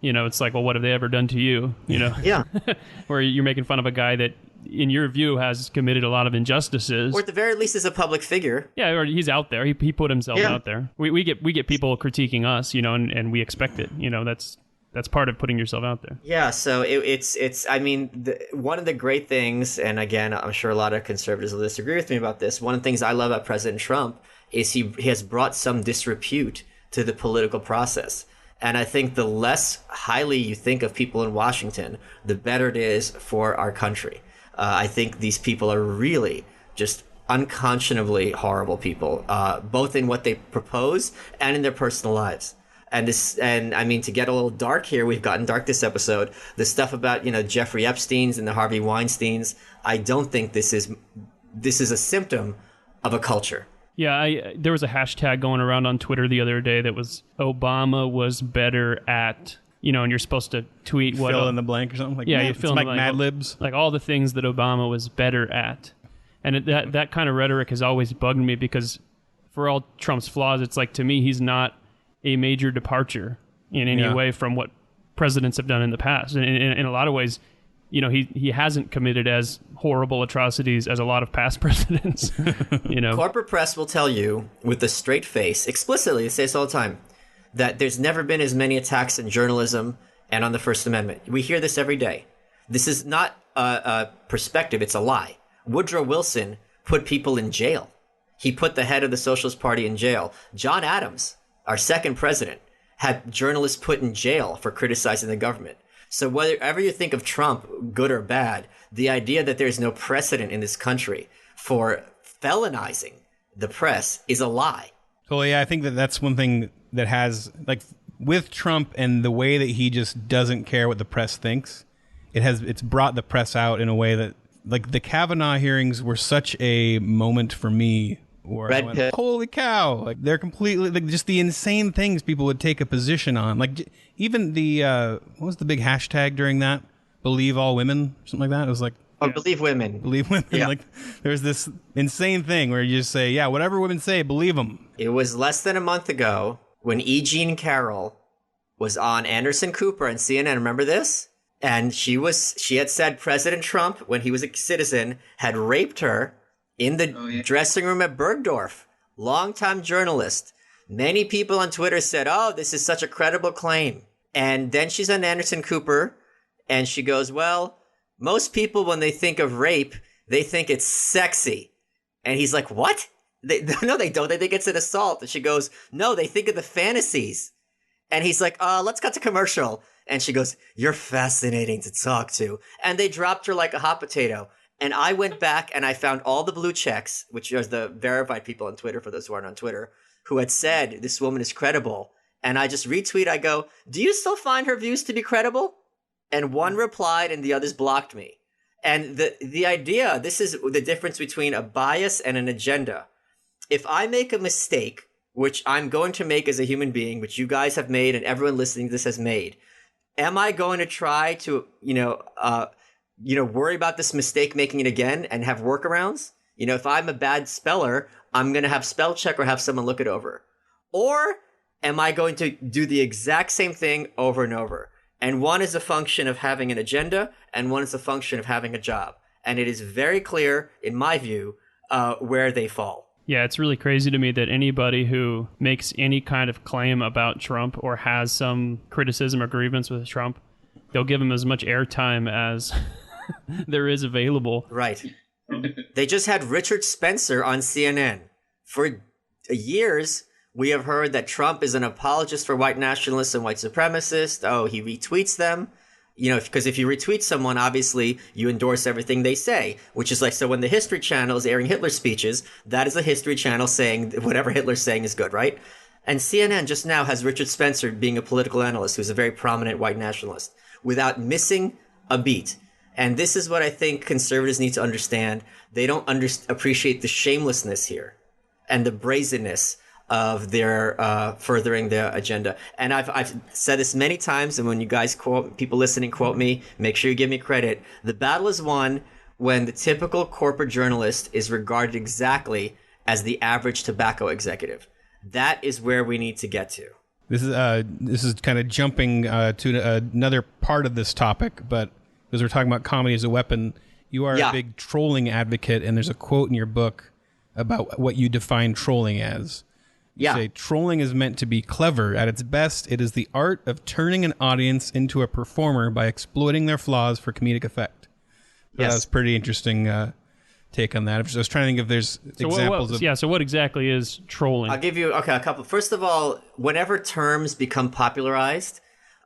it's like, well, what have they ever done to you? Yeah. Where you're making fun of a guy that, in your view, has committed a lot of injustices. Or at the very least is a public figure. Yeah, or he's out there. He put himself out there. We get people critiquing us, and we expect it. That's part of putting yourself out there. Yeah, so it's I mean, one of the great things, and again, I'm sure a lot of conservatives will disagree with me about this, one of the things I love about President Trump is he has brought some disrepute to the political process. And I think the less highly you think of people in Washington, the better it is for our country. I think these people are really just unconscionably horrible people, both in what they propose and in their personal lives. And I mean, to get a little dark here, we've gotten dark this episode. The stuff about, Jeffrey Epstein's and the Harvey Weinstein's, I don't think this is a symptom of a culture. Yeah, there was a hashtag going around on Twitter the other day that was Obama was better at, and you're supposed to tweet what fill in the blank or something like yeah, that. you fill in the like blank. Mad Libs, like all the things that Obama was better at, and that kind of rhetoric has always bugged me because, for all Trump's flaws, it's like, to me, he's not a major departure in any way from what presidents have done in the past. And in a lot of ways, he hasn't committed as horrible atrocities as a lot of past presidents. Corporate press will tell you with a straight face, explicitly, they say this all the time, that there's never been as many attacks in journalism and on the First Amendment. We hear this every day. This is not a perspective, it's a lie. Woodrow Wilson put people in jail. He put the head of the Socialist Party in jail. John Adams, our second president, had journalists put in jail for criticizing the government. So whatever you think of Trump, good or bad, the idea that there's no precedent in this country for felonizing the press is a lie. Well, yeah, I think that's one thing that has, like, with Trump and the way that he just doesn't care what the press thinks, it's brought the press out in a way that, like, the Kavanaugh hearings were such a moment for me where I went, holy cow, like, they're completely, like, just the insane things people would take a position on. Like, even the, what was the big hashtag during that? Believe all women, something like that. It was like, believe women. Believe women. Yeah. Like, there's this insane thing where you just say, yeah, whatever women say, believe them. It was less than a month ago when E. Jean Carroll was on Anderson Cooper on CNN. Remember this? And she had said President Trump, when he was a citizen, had raped her in the dressing room at Bergdorf. Longtime journalist. Many people on Twitter said, oh, this is such a credible claim. And then she's on Anderson Cooper, and she goes, well, most people, when they think of rape, they think it's sexy. And he's like, what? No, they don't. They think it's an assault. And she goes, no, they think of the fantasies. And he's like, let's cut to commercial. And she goes, you're fascinating to talk to. And they dropped her like a hot potato. And I went back and I found all the blue checks, which are the verified people on Twitter, for those who aren't on Twitter, who had said this woman is credible. And I just retweet, I go, do you still find her views to be credible? And one replied and the others blocked me. And the idea, this is the difference between a bias and an agenda. If I make a mistake, which I'm going to make as a human being, which you guys have made and everyone listening to this has made, am I going to try to, worry about this mistake making it again and have workarounds? If I'm a bad speller, I'm going to have spell check or have someone look it over. Or am I going to do the exact same thing over and over? And one is a function of having an agenda, and one is a function of having a job. And it is very clear, in my view, where they fall. Yeah, it's really crazy to me that anybody who makes any kind of claim about Trump or has some criticism or grievance with Trump, they'll give him as much airtime as there is available. Right. They just had Richard Spencer on CNN. For years, we have heard that Trump is an apologist for white nationalists and white supremacists. Oh, he retweets them. Because if you retweet someone, obviously you endorse everything they say, which is like, so when the History Channel is airing Hitler speeches, that is the History Channel saying whatever Hitler's saying is good, right? And CNN just now has Richard Spencer being a political analyst who's a very prominent white nationalist without missing a beat. And this is what I think conservatives need to understand. They don't appreciate the shamelessness here and the brazenness of their furthering their agenda. And I've said this many times, and when you guys quote, people listening quote me, make sure you give me credit. The battle is won when the typical corporate journalist is regarded exactly as the average tobacco executive. That is where we need to get to. This is kind of jumping to another part of this topic, but because we're talking about comedy as a weapon, you are a big trolling advocate, and there's a quote in your book about what you define trolling as. You say, trolling is meant to be clever. At its best, it is the art of turning an audience into a performer by exploiting their flaws for comedic effect. So that was pretty interesting take on that. I was trying to think if there's examples of... Yeah, so what exactly is trolling? I'll give you a couple. First of all, whenever terms become popularized,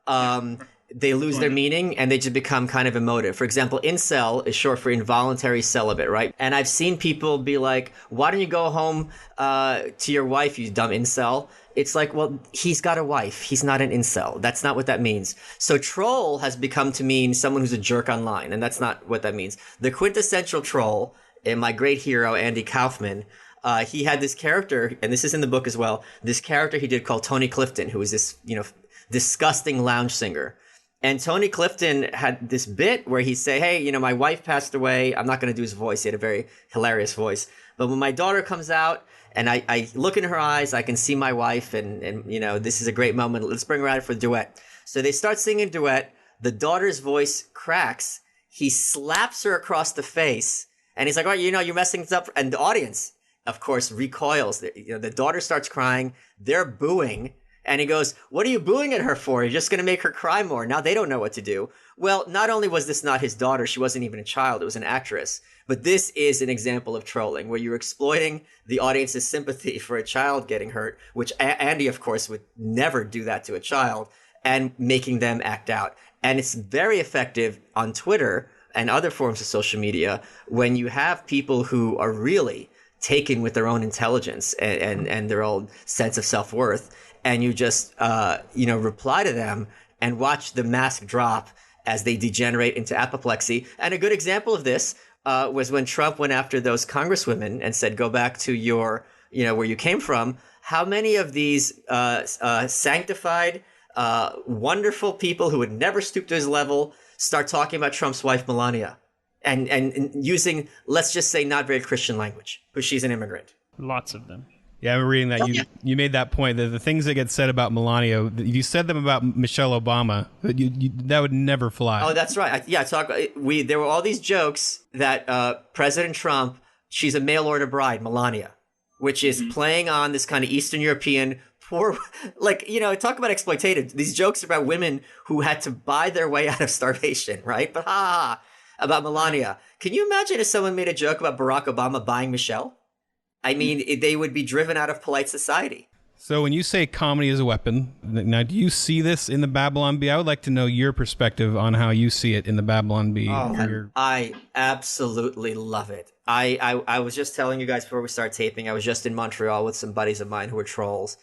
they lose their meaning and they just become kind of emotive. For example, incel is short for involuntary celibate, right? And I've seen people be like, why don't you go home to your wife, you dumb incel? It's like, well, he's got a wife. He's not an incel. That's not what that means. So troll has become to mean someone who's a jerk online, and that's not what that means. The quintessential troll, and my great hero, Andy Kaufman, he had this character, and this is in the book as well, this character he did called Tony Clifton, who was this, disgusting lounge singer. And Tony Clifton had this bit where he'd say, hey, my wife passed away. I'm not going to do his voice. He had a very hilarious voice. But when my daughter comes out and I look in her eyes, I can see my wife and this is a great moment. Let's bring her out for a duet. So they start singing duet. The daughter's voice cracks. He slaps her across the face. And he's like, oh, you're messing this up. And the audience, of course, recoils. The daughter starts crying. They're booing. And he goes, what are you booing at her for? You're just going to make her cry more. Now they don't know what to do. Well, not only was this not his daughter, she wasn't even a child. It was an actress. But this is an example of trolling, where you're exploiting the audience's sympathy for a child getting hurt, which Andy, of course, would never do that to a child, and making them act out. And it's very effective on Twitter and other forms of social media when you have people who are really taken with their own intelligence and their own sense of self-worth. And you just, reply to them and watch the mask drop as they degenerate into apoplexy. And a good example of this was when Trump went after those congresswomen and said, go back to your, where you came from. How many of these sanctified, wonderful people who would never stoop to his level start talking about Trump's wife, Melania, and using, let's just say, not very Christian language, because she's an immigrant? Lots of them. Yeah, I'm reading that. You made that point that the things that get said about Melania, you said them about Michelle Obama. That would never fly. Oh, that's right. There were all these jokes that President Trump, she's a mail order bride, Melania, which is playing on this kind of Eastern European poor, talk about exploitative. These jokes are about women who had to buy their way out of starvation, right? But about Melania. Can you imagine if someone made a joke about Barack Obama buying Michelle? I mean, they would be driven out of polite society. So when you say comedy is a weapon, now do you see this in the Babylon Bee? I would like to know your perspective on how you see it in the Babylon Bee. Oh, I absolutely love it. I was just telling you guys before we start taping, I was just in Montreal with some buddies of mine who were trolls,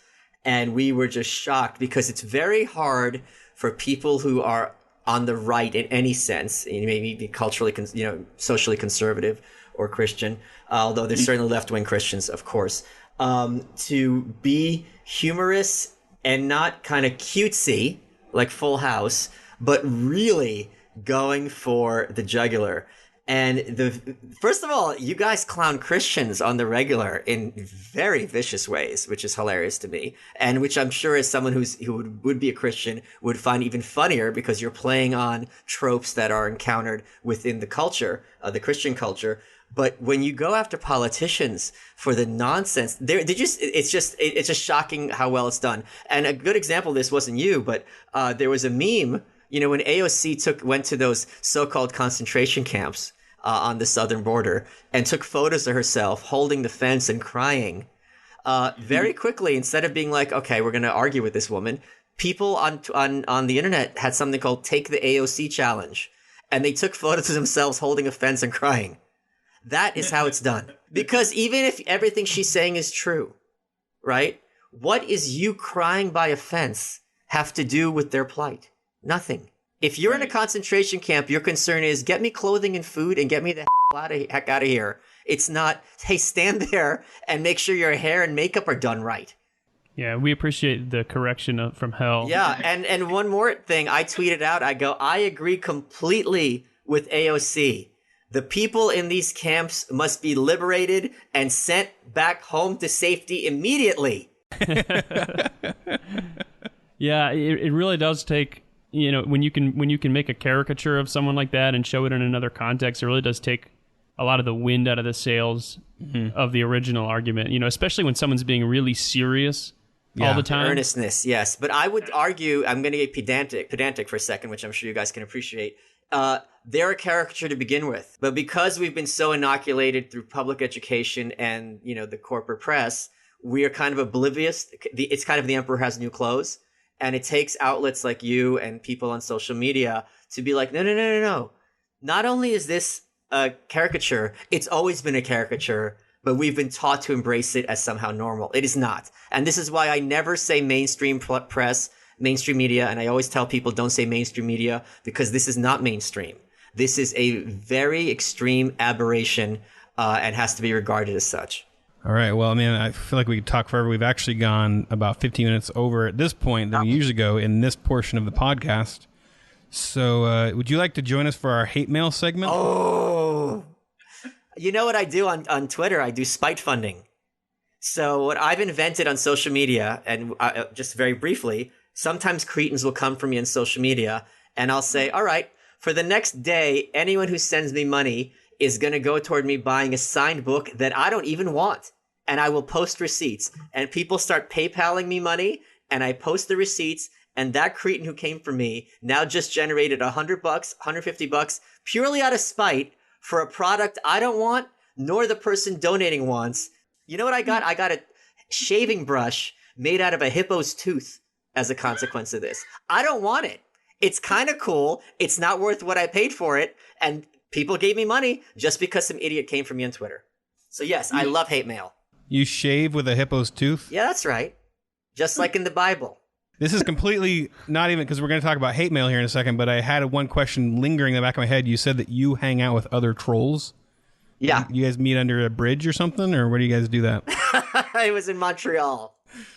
and we were just shocked because it's very hard for people who are on the right in any sense, maybe culturally, socially conservative or Christian, although there's certainly left-wing Christians, of course, to be humorous and not kind of cutesy like Full House, but really going for the jugular. And first of all, you guys clown Christians on the regular in very vicious ways, which is hilarious to me, and which I'm sure as someone who would be a Christian would find even funnier because you're playing on tropes that are encountered within the culture, the Christian culture. But when you go after politicians for the nonsense, it's just shocking how well it's done. And a good example of this wasn't you, but there was a meme. When AOC went to those so-called concentration camps on the southern border and took photos of herself holding the fence and crying, very quickly, instead of being like, okay, we're going to argue with this woman, people on the internet had something called Take the AOC Challenge. And they took photos of themselves holding a fence and crying. That is how it's done. Because even if everything she's saying is true, right? what is you crying by a fence have to do with their plight? Nothing. If you're in a concentration camp, your concern is get me clothing and food and get me the heck out of here. It's not, hey, stand there and make sure your hair and makeup are done right. Yeah, we appreciate the correction from hell. Yeah, and one more thing. I tweeted out, I go, I agree completely with AOC. The people in these camps must be liberated and sent back home to safety immediately. Yeah, it really does take, when you can make a caricature of someone like that and show it in another context, it really does take a lot of the wind out of the sails of the original argument, especially when someone's being really serious all the time. Earnestness, yes. But I would argue, I'm going to get pedantic for a second, which I'm sure you guys can appreciate. They're a caricature to begin with. But because we've been so inoculated through public education and, the corporate press, we are kind of oblivious. It's kind of the emperor has new clothes. And it takes outlets like you and people on social media to be like, no. Not only is this a caricature, it's always been a caricature, but we've been taught to embrace it as somehow normal. It is not. And this is why I never say mainstream press, mainstream media, and I always tell people don't say mainstream media because this is not mainstream. This is a very extreme aberration and has to be regarded as such. All right. Well, I feel like we could talk forever. We've actually gone about 15 minutes over at this point than we usually go in this portion of the podcast. So would you like to join us for our hate mail segment? Oh, you know what I do on Twitter? I do spite funding. So what I've invented on social media, and just very briefly, sometimes cretins will come for me on social media, and I'll say, all right, for the next day, anyone who sends me money is going to go toward me buying a signed book that I don't even want. And I will post receipts. And people start PayPaling me money, and I post the receipts, and that cretin who came for me now just generated $100, $150 purely out of spite for a product I don't want, nor the person donating wants. You know what I got? I got a shaving brush made out of a hippo's tooth as a consequence of this. I don't want it. It's kind of cool. It's not worth what I paid for it. And people gave me money just because some idiot came for me on Twitter. So yes, I love hate mail. You shave with a hippo's tooth? Yeah, that's right. Just like in the Bible. This is completely not even, because we're going to talk about hate mail here in a second, but I had one question lingering in the back of my head. You said that you hang out with other trolls. Yeah. You guys meet under a bridge or something, or where do you guys do that? It was in Montreal.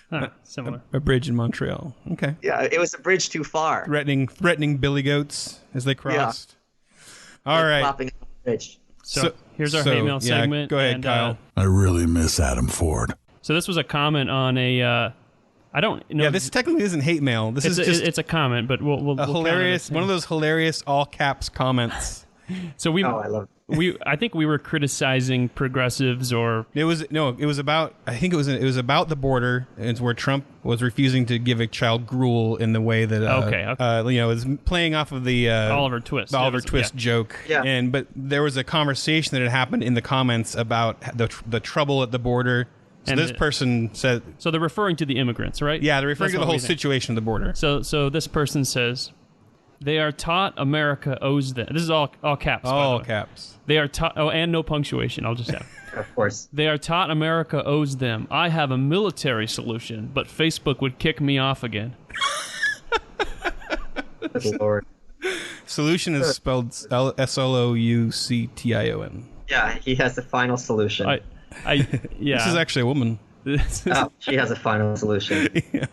Huh, similar. A bridge in Montreal. Okay. Yeah, it was a bridge too far. Threatening billy goats as they crossed. Yeah. All right. Flopping on the bridge. So here's our hate mail segment. Go ahead, Kyle. I really miss Adam Ford. So this was a comment on a... I don't know. Yeah, this technically isn't hate mail. This is just it's a comment, but we'll hilarious, one of those hilarious all caps comments. So I love it. I think we were criticizing progressives, or it was about the border. It's where Trump was refusing to give a child gruel in the way that it was playing off of the Oliver Twist. The Oliver Twist joke. Yeah. But there was a conversation that had happened in the comments about the trouble at the border. So and this person said... So they're referring to the immigrants, right? Yeah, they're referring to the whole situation of the border. So this person says, they are taught America owes them... This is all caps, all caps. They are taught... Oh, and no punctuation, I'll just have. Of course. They are taught America owes them. I have a military solution, but Facebook would kick me off again. Good Lord. Solution is spelled SOLOUCTION. Yeah, he has the final solution. Yeah. This is actually a woman. She has a final solution. Yeah.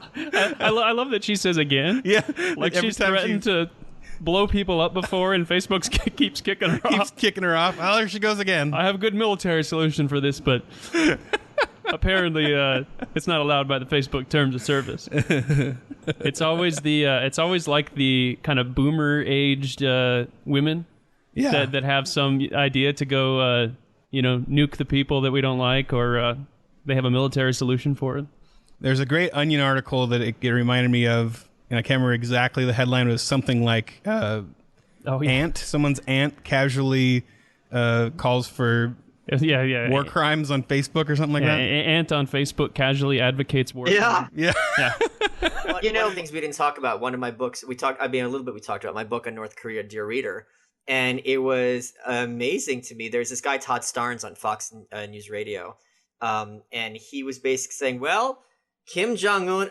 I love that she says again. Yeah. Like she's threatened to blow people up before, and Facebook keeps kicking her off. Keeps kicking her off. Oh, there she goes again. I have a good military solution for this, but apparently it's not allowed by the Facebook terms of service. It's always like the kind of boomer-aged women that have some idea to go... nuke the people that we don't like, or they have a military solution for it. There's a great Onion article that it reminded me of, and I can't remember exactly. The headline was something like, someone's aunt casually calls for war crimes on Facebook or something like that. Aunt on Facebook casually advocates war. Yeah. Well, things we didn't talk about. One of my books, we talked about my book on North Korea, Dear Reader. And it was amazing to me. There's this guy, Todd Starnes, on Fox News Radio. And he was basically saying, well, Kim Jong-un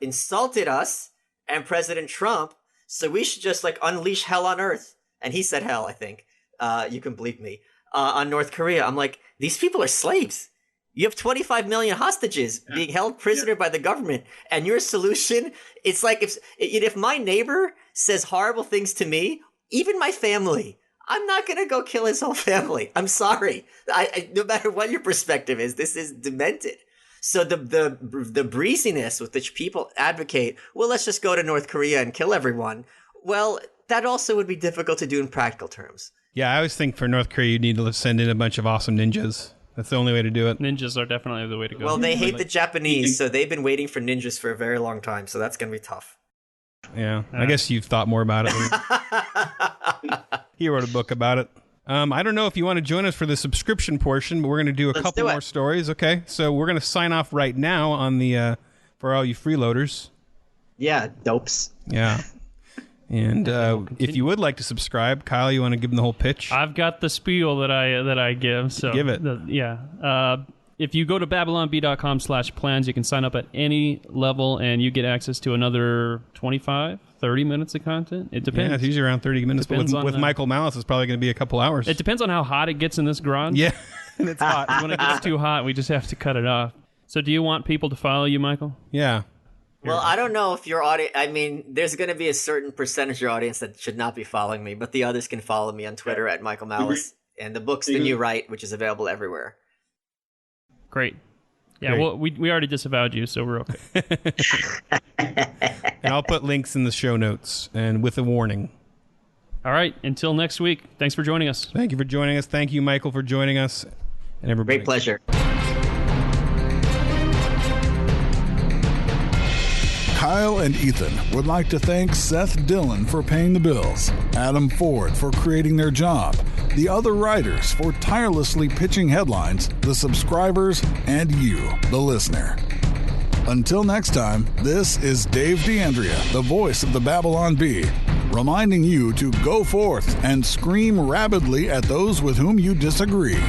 insulted us and President Trump, so we should just like unleash hell on earth. And he said hell, I think. You can believe me. On North Korea. I'm like, these people are slaves. You have 25 million hostages being held prisoner by the government. And your solution, it's like if my neighbor says horrible things to me, even my family, I'm not going to go kill his whole family. I'm sorry. No matter what your perspective is, this is demented. So the breeziness with which people advocate, well, let's just go to North Korea and kill everyone. Well, that also would be difficult to do in practical terms. Yeah, I always think for North Korea, you need to send in a bunch of awesome ninjas. That's the only way to do it. Ninjas are definitely the way to go. Well, they hate the Japanese, so they've been waiting for ninjas for a very long time. So that's going to be tough. Yeah, I guess you've thought more about it. He wrote a book about it. I don't know if you want to join us for the subscription portion, but we're going to do a couple more stories. Okay, so we're going to sign off right now on the for all you freeloaders. Yeah, dopes. Yeah. And if you would like to subscribe, Kyle, you want to give them the whole pitch? I've got the spiel that I give. So give it. If you go to babylonb.com/plans, you can sign up at any level, and you get access to another 25, 30 minutes of content. It depends. Yeah, it's usually around 30 minutes. But with Michael Malice, it's probably going to be a couple hours. It depends on how hot it gets in this garage. Yeah, it's hot. When it gets too hot, we just have to cut it off. So do you want people to follow you, Michael? Yeah. Well, I don't know if your audience, I mean, there's going to be a certain percentage of your audience that should not be following me, but the others can follow me on Twitter at Michael Malice. And the book's The New Right, which is available everywhere. Great. Yeah, well, we already disavowed you, so we're okay. And I'll put links in the show notes and with a warning. All right. Until next week. Thanks for joining us. Thank you for joining us. Thank you, Michael, for joining us. And everybody. Great pleasure. Kyle and Ethan would like to thank Seth Dillon for paying the bills, Adam Ford for creating their job, the other writers for tirelessly pitching headlines, the subscribers, and you, the listener. Until next time, this is Dave DeAndrea, the voice of the Babylon Bee, reminding you to go forth and scream rabidly at those with whom you disagree.